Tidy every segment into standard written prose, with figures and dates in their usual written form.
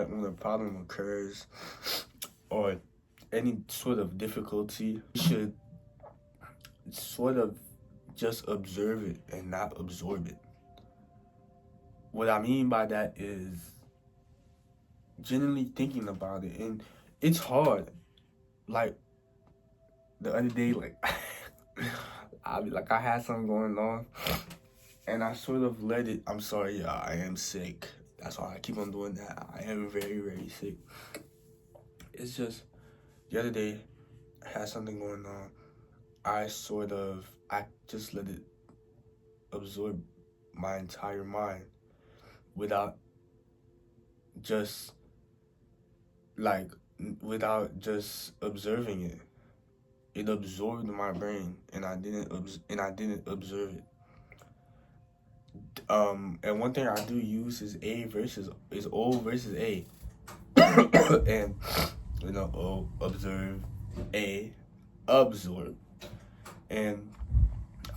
like when a problem occurs or any sort of difficulty, you should sort of just observe it and not absorb it. What I mean by that is genuinely thinking about it, and it's hard. Like the other day, like I had something going on, and I sort of let it. I'm sorry, y'all. I am sick. That's why I keep on doing that. I am very, very sick. It's just the other day, I had something going on. I just let it absorb my entire mind without just like without just observing it. It absorbed my brain, and I didn't observe it. And one thing I do use is O versus A, and O observe, A absorb, and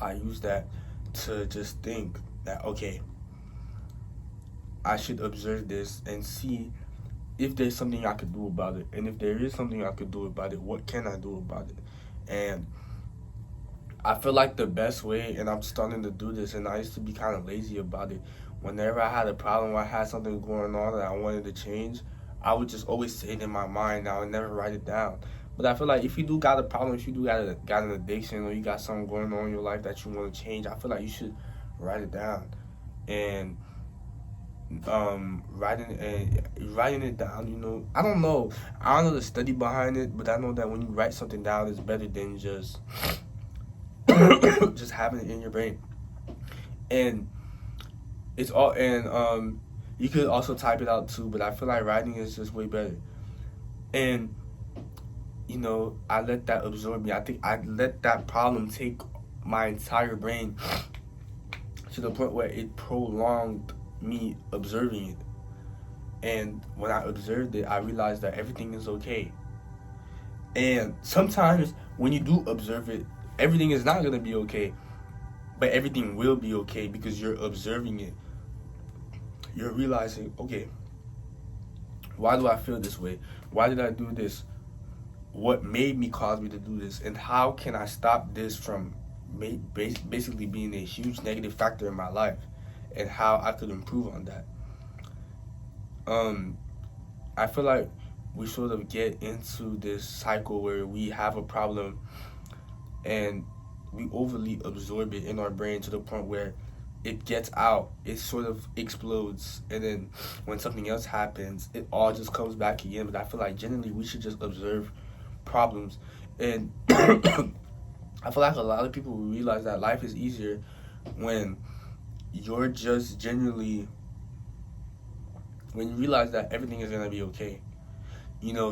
I use that to just think that okay, I should observe this and see if there's something I could do about it, and if there is something I could do about it, what can I do about it? And I feel like the best way, and I'm starting to do this, and I used to be kind of lazy about it. Whenever I had a problem, or I had something going on that I wanted to change, I would just always say it in my mind. I would never write it down. But I feel like if you do got a problem, if you do got an addiction, or you got something going on in your life that you want to change, I feel like you should write it down. And writing it down, I don't know the study behind it, but I know that when you write something down, it's better than just just having it in your brain. And it's all, and you could also type it out too, but I feel like writing is just way better. And I let that absorb me. I think I let that problem take my entire brain to the point where it prolonged me observing it. And when I observed it, I realized that everything is okay. And sometimes when you do observe it, everything is not going to be okay, but everything will be okay because you're observing it. You're realizing, okay, why do I feel this way? Why did I do this? What made me cause me to do this? And how can I stop this from basically being a huge negative factor in my life? And how I could improve on that. I feel like we sort of get into this cycle where we have a problem and we overly absorb it in our brain to the point where it gets out, it sort of explodes, and then when something else happens, it all just comes back again. But I feel like generally we should just observe problems. And I feel like a lot of people realize that life is easier when you're just genuinely, when you realize that everything is gonna be okay.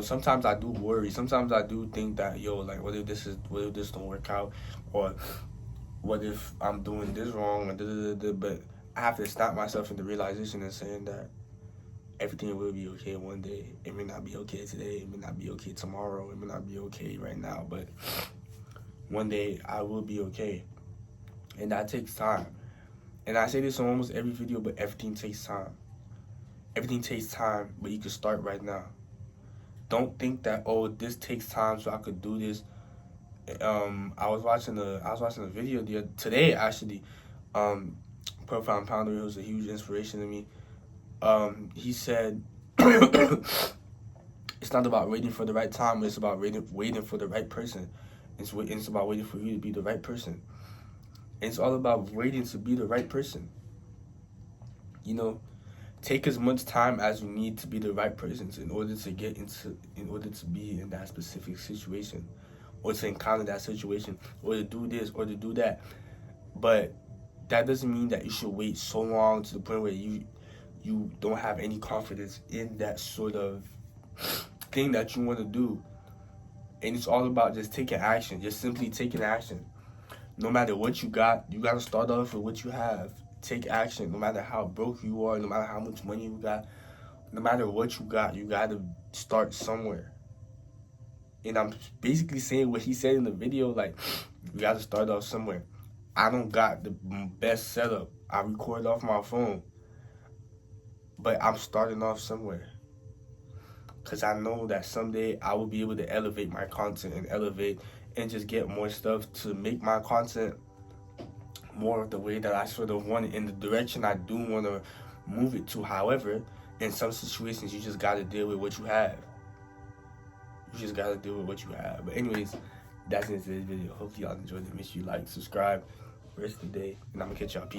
Sometimes I do worry. Sometimes I do think that, like, what if this don't work out, or what if I'm doing this wrong, but I have to stop myself in the realization and saying that everything will be okay one day. It may not be okay today. It may not be okay tomorrow. It may not be okay right now, but one day I will be okay, and that takes time. And I say this on almost every video, but everything takes time. Everything takes time, but you can start right now. Don't think that, oh, this takes time so I could do this. I was watching a video today actually. Profound Pounder, who was a huge inspiration to me. He said it's not about waiting for the right time, it's about waiting for the right person. It's about waiting for you to be the right person. And it's all about waiting to be the right person. Take as much time as you need to be the right person in order to be in that specific situation, or to encounter that situation, or to do this or to do that. But that doesn't mean that you should wait so long to the point where you don't have any confidence in that sort of thing that you want to do. And it's all about just taking action, just simply taking action. No matter what you got to start off with what you have. Take action. No matter how broke you are, no matter how much money you got, no matter what you got to start somewhere. And I'm basically saying what he said in the video, like, you got to start off somewhere. I don't got the best setup. I record off my phone, but I'm starting off somewhere. because I know that someday I will be able to elevate my content and elevate and just get more stuff to make my content more of the way that I sort of want it, in the direction I do want to move it to. However, in some situations, you just got to deal with what you have. You just got to deal with what you have. But anyways, that's it for this video. Hopefully y'all enjoyed it. Make sure you like, subscribe, rest of the day, and I'm going to catch y'all. Peace.